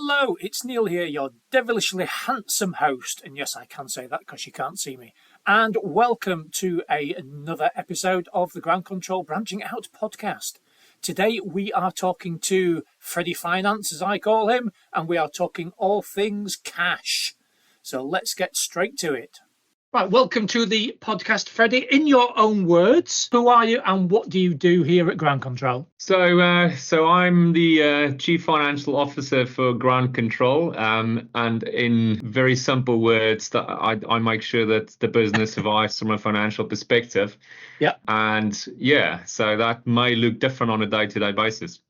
Hello, it's Neil here, your devilishly handsome host. And yes, I can say that because you can't see me. And welcome to another episode of the Ground Control Branching Out podcast. Today we are talking to Freddie Finance, as I call him, and we are talking all things cash. So let's get straight to it. Right, welcome to the podcast, Freddie. In your own words, who are you and what do you do here at Ground Control? So I'm the Chief Financial Officer for Ground Control, and in very simple words, that I make sure that the business survives from a financial perspective. Yeah. And yeah, so that may look different on a day-to-day basis.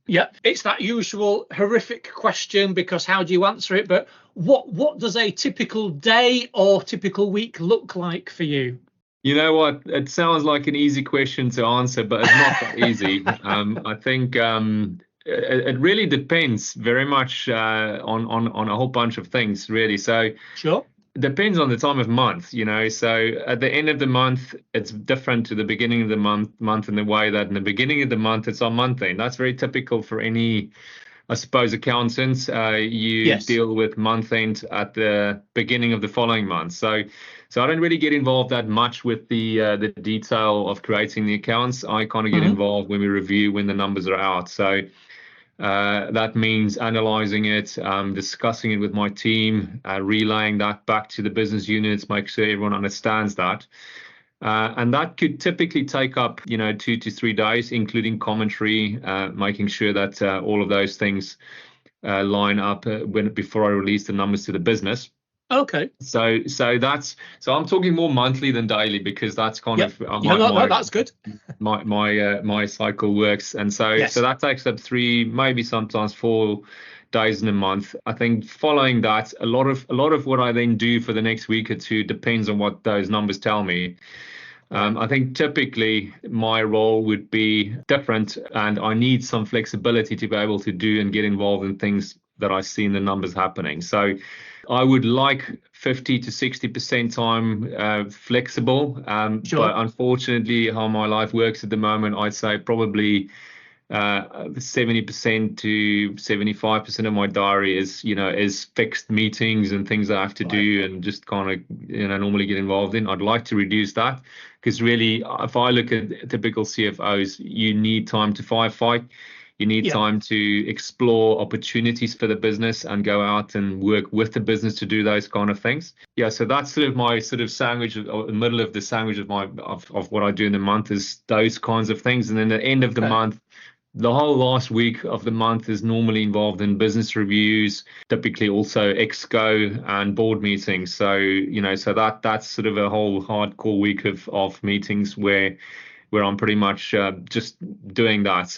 Yeah, it's that usual horrific question because how do you answer it? But what does a typical day or typical week look like for you? You know what? It sounds like an easy question to answer, but it's not that easy. I think it really depends very much on a whole bunch of things, really. So Sure. it depends on the time of month, you know. So at the end of the month, it's different to the beginning of the month in the way that in the beginning of the month, it's our month end. That's very typical for any, I suppose, accountants. Yes. Deal with month end at the beginning of the following month. So I don't really get involved that much with the detail of creating the accounts. I kind of get involved when we review when the numbers are out. So that means analyzing it, discussing it with my team, relaying that back to the business units, make sure everyone understands that. And that could typically take up, 2 to 3 days, including commentary, making sure that all of those things line up before I release the numbers to the business. Okay. So I'm talking more monthly than daily because that's kind of that's good. my cycle works, and so that takes up 3, maybe sometimes 4 days in a month. I think following that, a lot of what I then do for the next week or two depends on what those numbers tell me. I think typically my role would be different, and I need some flexibility to be able to do and get involved in things that I see in the numbers happening. So I would like 50 to 60% time flexible, Sure. but unfortunately how my life works at the moment, I'd say probably 70% to 75% of my diary is fixed meetings and things I have to do and just kind of normally get involved in. I'd like to reduce that because really, if I look at typical CFOs, you need time to firefight. You need time to explore opportunities for the business and go out and work with the business to do those kind of things. Yeah, so that's sort of my sandwich, or the middle of the sandwich of what I do in the month is those kinds of things. And then at the end of the month, the whole last week of the month is normally involved in business reviews, typically also exco and board meetings. So, so that's sort of a whole hardcore week of meetings where I'm pretty much just doing that.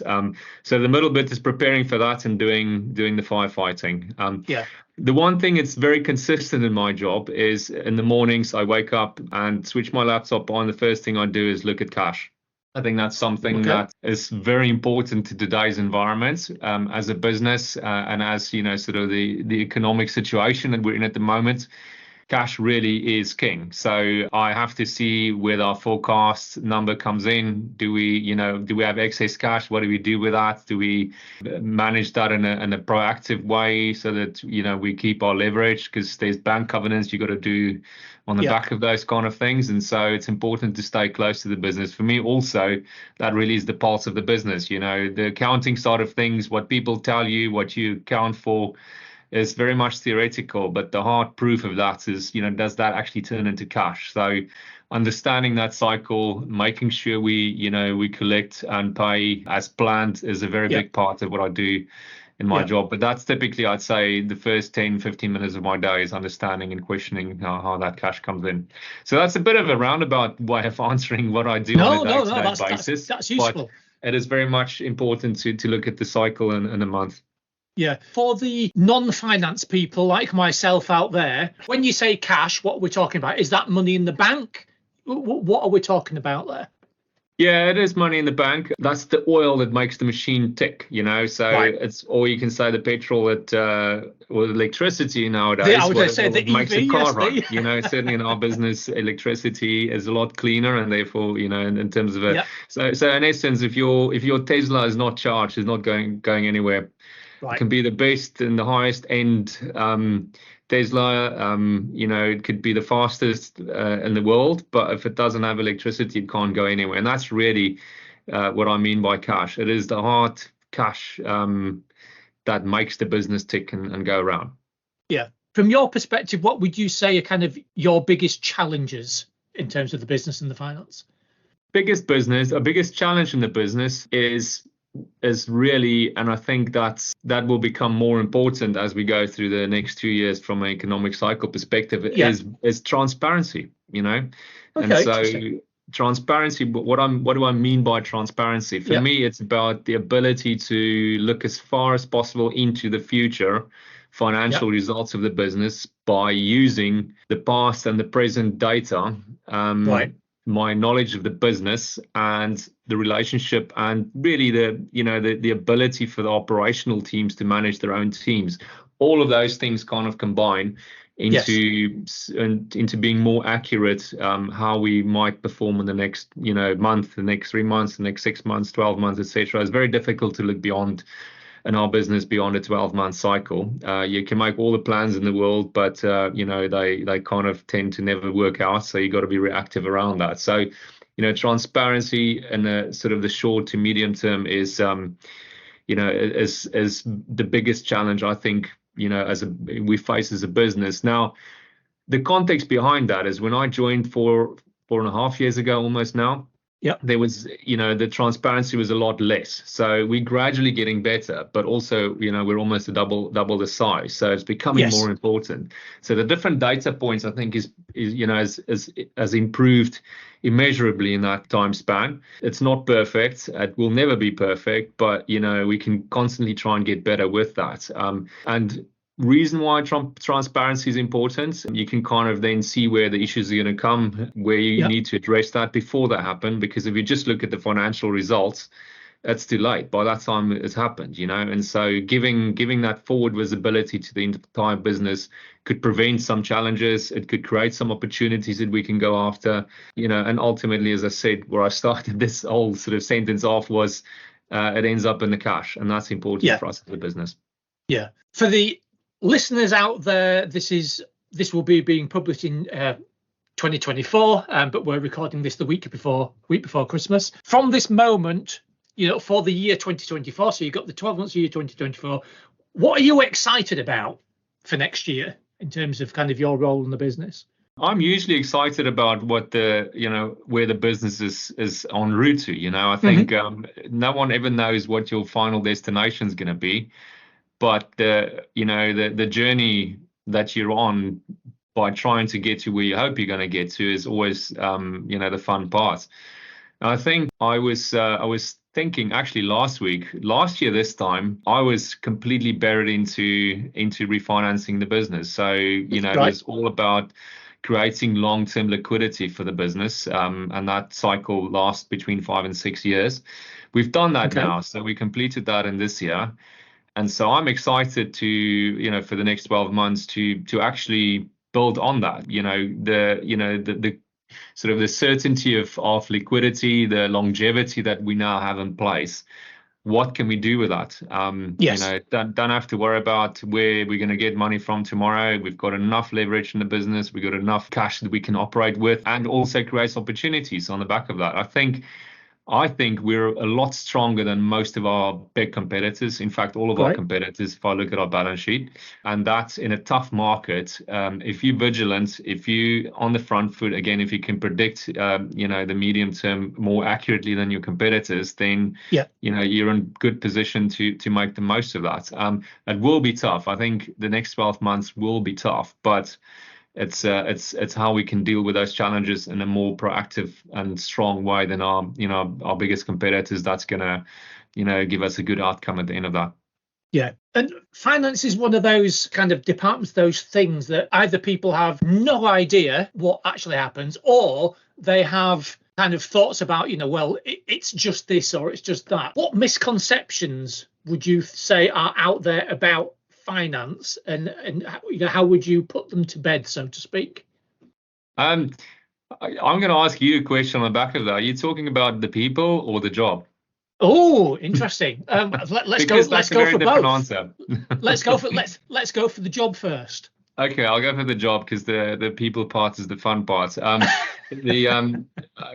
So the middle bit is preparing for that and doing the firefighting. The one thing that's very consistent in my job is in the mornings I wake up and switch my laptop on. The first thing I do is look at cash. I think that's something that is very important to today's environment as a business and as, sort of the economic situation that we're in at the moment. Cash really is king. So I have to see where our forecast number comes in. Do we have excess cash? What do we do with that? Do we manage that in a proactive way so that, we keep our leverage? Because there's bank covenants you got to do on the back of those kind of things. And so it's important to stay close to the business. For me also, that really is the pulse of the business. The accounting side of things, what people tell you, what you account for, is very much theoretical, but the hard proof of that is, does that actually turn into cash? So understanding that cycle, making sure we collect and pay as planned is a very big part of what I do in my job. But that's typically, I'd say, the first 10, 15 minutes of my day is understanding and questioning how that cash comes in. So that's a bit of a roundabout way of answering what I do on a day-to-day basis. That's useful. But it is very much important to look at the cycle in a month. Yeah. For the non-finance people like myself out there, when you say cash, what we're talking about, is that money in the bank? What are we talking about there? Yeah, it is money in the bank. That's the oil that makes the machine tick, So it's, or you can say the petrol or electricity nowadays. Yeah, I would say the makes EV, a car run. Certainly in our business, electricity is a lot cleaner, and therefore, in terms of it. So in essence, if your Tesla is not charged, it's not going anywhere. It can be the best and the highest end Tesla. It could be the fastest in the world, but if it doesn't have electricity, it can't go anywhere. And that's really what I mean by cash. It is the hard cash that makes the business tick and go around. Yeah. From your perspective, what would you say are kind of your biggest challenges in terms of the business and the finance? Biggest challenge in the business is really, and I think that will become more important as we go through the next 2 years from an economic cycle perspective, is transparency, Okay, and so transparency, what do I mean by transparency? For me, it's about the ability to look as far as possible into the future financial results of the business by using the past and the present data, my knowledge of the business and the relationship, and really the ability for the operational teams to manage their own teams. All of those things kind of combine into being more accurate, how we might perform in the next month, the next 3 months, the next 6 months, 12 months, etc. It's very difficult to look beyond in our business beyond a 12-month cycle. You can make all the plans in the world, but they kind of tend to never work out. So you got to be reactive around that. So transparency in a sort of the short to medium term is is the biggest challenge, I think, we face as a business. Now, the context behind that is when I joined 4.5 years ago, almost now. There was, the transparency was a lot less. So we're gradually getting better, but also, we're almost double the size. So it's becoming more important. So the different data points, I think, has improved immeasurably in that time span. It's not perfect. It will never be perfect, but, we can constantly try and get better with that. And reason why transparency is important, you can kind of then see where the issues are going to come, where you need to address that before they happen. Because if you just look at the financial results, it's too late by that time it's happened, and so giving that forward visibility to the entire business could prevent some challenges. It could create some opportunities that we can go after, and ultimately, as I said, where I started this whole sort of sentence off was it ends up in the cash, and that's important for us as a business. For the listeners out there, this will be being published in 2024, but we're recording this the week before Christmas. From this moment, for the year 2024, so you've got the 12 months of year 2024. What are you excited about for next year in terms of kind of your role in the business? I'm usually excited about what where the business is en route to. I think no one ever knows what your final destination is going to be. But the journey that you're on by trying to get to where you hope you're going to get to is always the fun part. And I think I was thinking actually last year this time, I was completely buried into refinancing the business. So it was all about creating long-term liquidity for the business, and that cycle lasts between 5 and 6 years. We've done that now, so we completed that in this year. And so I'm excited to, for the next 12 months to actually build on that, the sort of the certainty of liquidity, the longevity that we now have in place. What can we do with that? Don't have to worry about where we're going to get money from tomorrow. We've got enough leverage in the business. We've got enough cash that we can operate with, and also create opportunities on the back of that. I think we're a lot stronger than most of our big competitors. In fact, all of our competitors, if I look at our balance sheet, and that's in a tough market. If you're vigilant, if you on the front foot, again, if you can predict, the medium term more accurately than your competitors, then, you're in good position to make the most of that. It will be tough. I think the next 12 months will be tough, but it's how we can deal with those challenges in a more proactive and strong way than our biggest competitors. That's gonna give us a good outcome at the end of that. And finance is one of those kind of departments, those things that either people have no idea what actually happens, or they have kind of thoughts about, it's just this or it's just that. What misconceptions would you say are out there about finance, and how would you put them to bed, so to speak? I'm going to ask you a question on the back of that. Are you talking about the people or the job? Oh, interesting. Let's go. Because Let's that's a go very for different both. answer. Let's go for the job first. Okay, I'll go for the job because the people part is the fun part.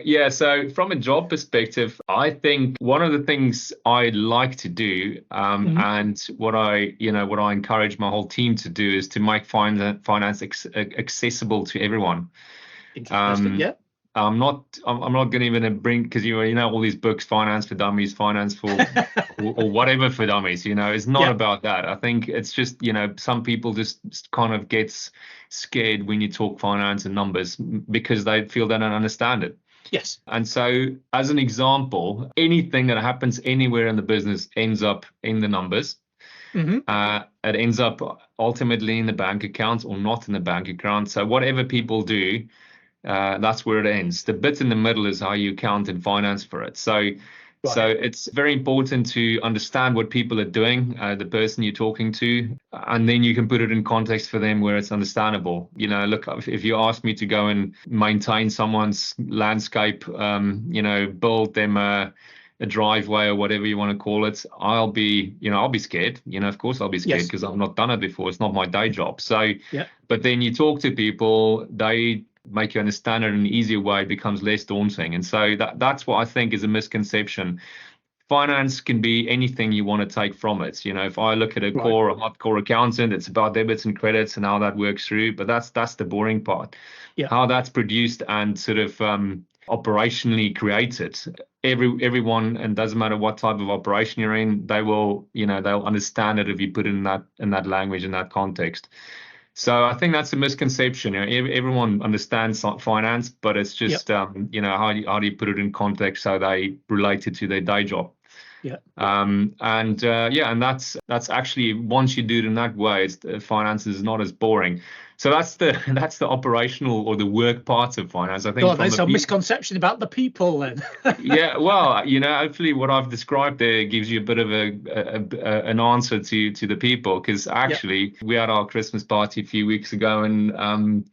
Yeah. So from a job perspective, I think one of the things I like to do, Mhm. and what I encourage my whole team to do is to make finance accessible to everyone. Interesting. Um, Yeah. I'm not going to even bring, because you know all these books, finance for dummies, finance for or whatever for dummies. It's not Yeah. about that. I think it's just some people just kind of gets scared when you talk finance and numbers because they feel they don't understand it. Yes. And so, as an example, anything that happens anywhere in the business ends up in the numbers. Hmm. It ends up ultimately in the bank account or not in the bank account. So whatever people do, that's where it ends. The bit in the middle is how you account and finance for it. So Right. it's very important to understand what people are doing, the person you're talking to, and then you can put it in context for them where it's understandable. Look, if you ask me to go and maintain someone's landscape, build them a driveway or whatever you want to call it, I'll be scared. Of course I'll be scared Yes. because I've not done it before. It's not my day job. So, Yeah. but then you talk to people, they make you understand it in an easier way, it becomes less daunting. And so that's what I think is a misconception. Finance can be anything you want to take from it. If I look at a Right. hardcore accountant, it's about debits and credits and how that works through. But that's the boring part. Yeah. How that's produced and sort of operationally created. Everyone, and doesn't matter what type of operation you're in, they'll understand it if you put it in that language, in that context. So I think that's a misconception. Everyone understands finance, but it's Yeah. just how do you put it in context so they relate it to their day job. Yeah. And that's actually, once you do it in that way, finance is not as boring. So that's the that's the operational or the work part of finance. I think God, from there's the some people. misconception about the people then. Yeah, well, hopefully what I've described there gives you a bit of an answer to the people, because Yeah. actually we had our Christmas party a few weeks ago, and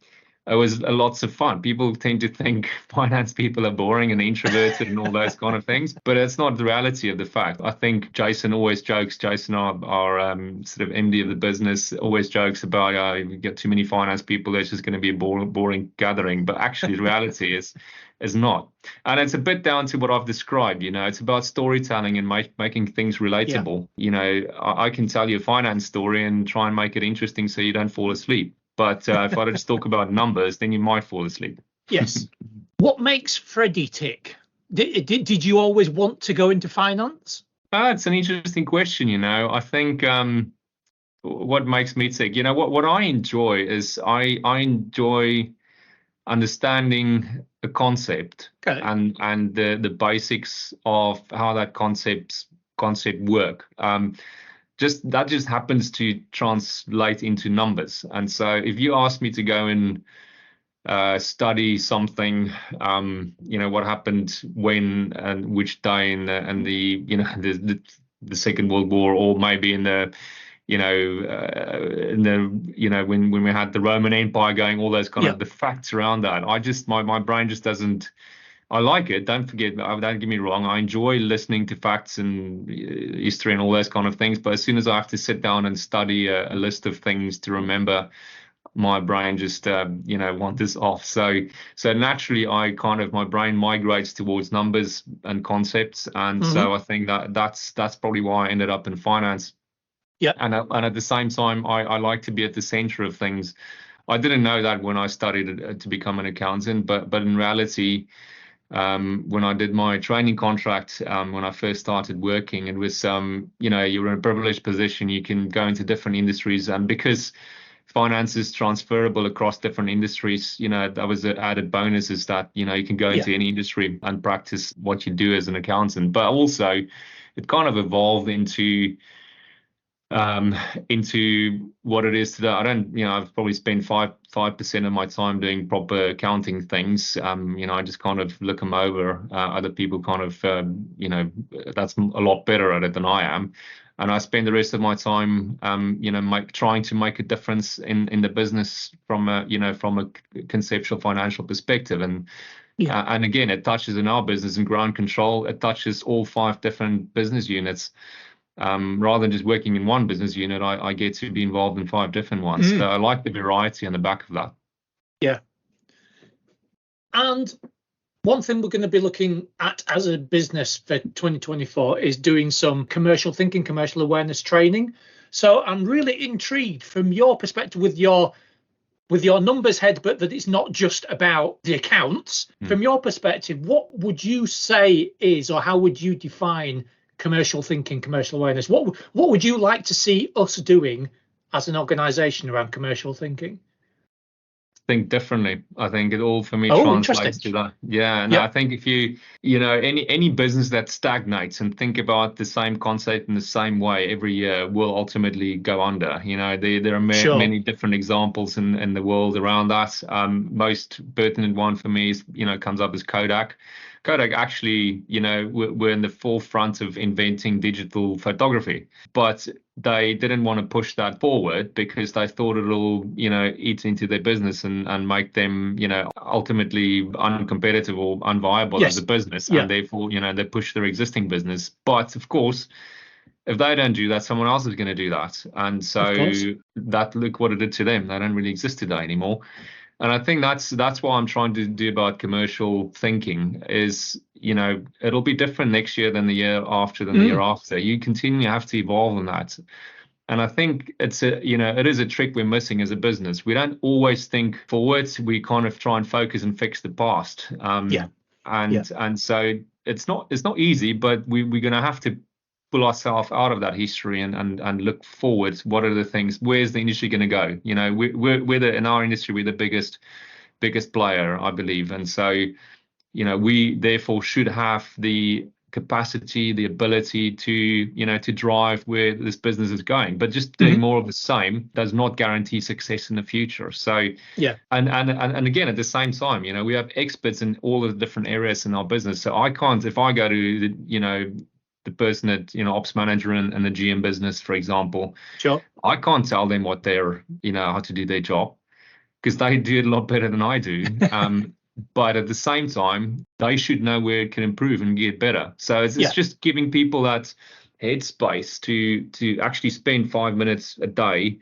it was lots of fun. People tend to think finance people are boring and introverted and all those kind of things, but it's not the reality of the fact. I think Jason always jokes. Jason, our sort of MD of the business, always jokes about if you get too many finance people, there's just going to be a boring gathering. But actually, the reality is not. And it's a bit down to what I've described. It's about storytelling and making things Yeah. relatable. I can tell you a finance story and try and make it interesting so you don't fall asleep. But if I just talk about numbers, then you might fall asleep. Yes. What makes Freddie tick? Did you always want to go into finance? It's an interesting question. I think what makes me tick, what I enjoy is I enjoy understanding a concept Okay. and the basics of how that concept work. Just happens to translate into numbers. And so if you ask me to go and study something, what happened when and which day in the the Second World War, or maybe in the when we had the Roman Empire going, all those kind Yeah. of the facts around that. My brain just doesn't. I like it. Don't get me wrong. I enjoy listening to facts and history and all those kind of things. But as soon as I have to sit down and study a list of things to remember, my brain just wanders off. So naturally, my brain migrates towards numbers and concepts, and Hmm. so I think that's probably why I ended up in finance. Yeah. And at the same time, I like to be at the center of things. I didn't know that when I studied to become an accountant, but in reality, when I did my training contract, when I first started working, it was you're in a privileged position. You can go into different industries, and because finance is transferable across different industries, that was an added bonus, is that you can go Yeah. into any industry and practice what you do as an accountant. But also, it kind of evolved into what it is today. I don't, I've probably spent 5% of my time doing proper accounting things. I just kind of look them over. Other people kind of, that's a lot better at it than I am. and I spend the rest of my time, trying to make a difference in the business from a conceptual financial perspective. And and again, it touches in our business in ground control. It touches all 5 different business units. Rather than just working in one business unit, I get to be involved in 5 different ones. So I like the variety on the back of that. Yeah. And one thing we're going to be looking at as a business for 2024 is doing some commercial thinking, commercial awareness training. So I'm really intrigued from your perspective with your numbers head, but that it's not just about the accounts. From your perspective, what would you say is, or how would you define commercial thinking, commercial awareness? What would you like to see us doing as an organization around commercial thinking? Think differently. I think it all for me translates to that. Yeah. And I think if any business that stagnates and think about the same concept in the same way every year will ultimately go under. There are many different examples in the world around that. Most pertinent one for me is, comes up as Kodak. Kodak actually, were in the forefront of inventing digital photography, but they didn't want to push that forward because they thought it'll, eat into their business and make them, ultimately uncompetitive or unviable as a business. And therefore, they push their existing business. But of course, if they don't do that, someone else is going to do that. And so look what it did to them. They don't really exist today anymore. And I think that's what I'm trying to do about commercial thinking is, it'll be different next year than the year after, than the year after. You continue to have to evolve on that. And I think it is a trick we're missing as a business. We don't always think forwards. We kind of try and focus and fix the past. And so it's not easy, but we're going to have to pull ourselves out of that history and look forward. What are the things? Where's the industry going to go? We're in our industry, we're the biggest player, I believe, and so we therefore should have the capacity, the ability to drive where this business is going. But just doing more of the same does not guarantee success in the future. So and again, at the same time, we have experts in all of the different areas in our business. So I can't, if I go to the person at ops manager and the GM business, for example, I can't tell them what they're how to do their job because they do it a lot better than I do. But at the same time, they should know where it can improve and get better. So it's just giving people that headspace to actually spend 5 minutes a day,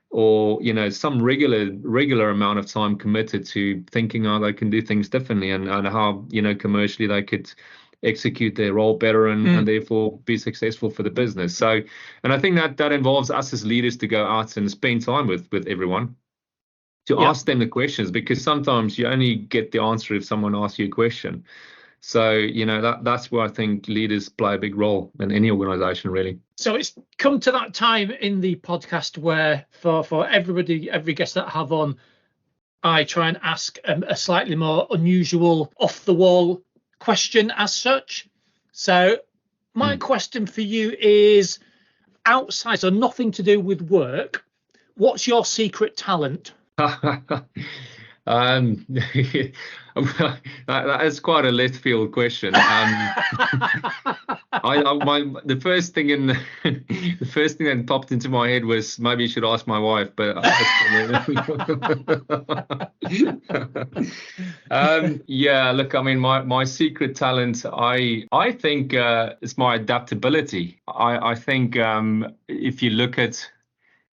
or some regular amount of time committed to thinking how they can do things differently and how commercially they could execute their role better and therefore be successful for the business. So, and I think that involves us as leaders to go out and spend time with everyone, to ask them the questions, because sometimes you only get the answer if someone asks you a question. So, that's where I think leaders play a big role in any organization, really. So it's come to that time in the podcast where for everybody, every guest that I have on, I try and ask a slightly more unusual, off the wall question as such. So my question for you is, outside, so nothing to do with work, what's your secret talent? That is quite a left field question. The first thing that popped into my head was maybe you should ask my wife, but look, I mean, my secret talent, I think is my adaptability. I think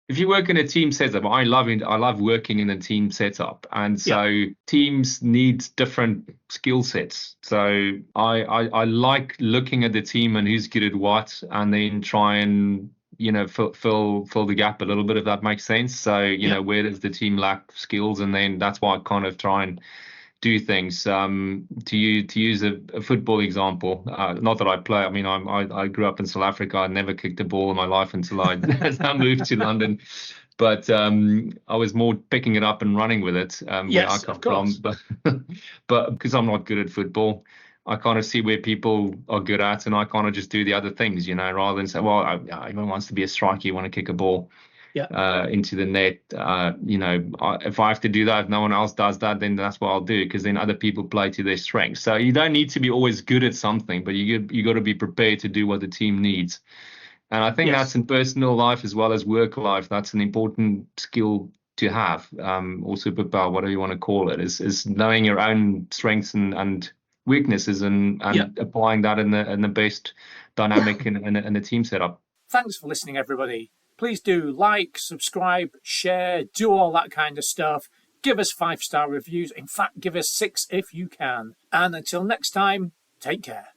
if you work in a team setup, I love working in a team setup, and so teams need different skill sets. So I like looking at the team and who's good at what, and then try and fill the gap a little bit, if that makes sense. So where does the team lack skills, and then that's why I kind of try and do things. To use a football example, not that I play. I mean, I grew up in South Africa. I never kicked a ball in my life until I moved to London. But I was more picking it up and running with it where I come from. But because I'm not good at football, I kind of see where people are good at, and I kind of just do the other things, rather than say, well, everyone wants to be a striker, you want to kick a ball into the net. If I have to do that, if no one else does that, then that's what I'll do, because then other people play to their strengths. So you don't need to be always good at something, but you got to be prepared to do what the team needs. And I think Yes. that's in personal life as well as work life. That's an important skill to have, or superpower, whatever you want to call it, is knowing your own strengths and weaknesses and applying that in the best dynamic in a team setup. Thanks for listening, everybody. Please do like, subscribe, share, do all that kind of stuff. Give us 5-star reviews. In fact, give us 6 if you can. And until next time, take care.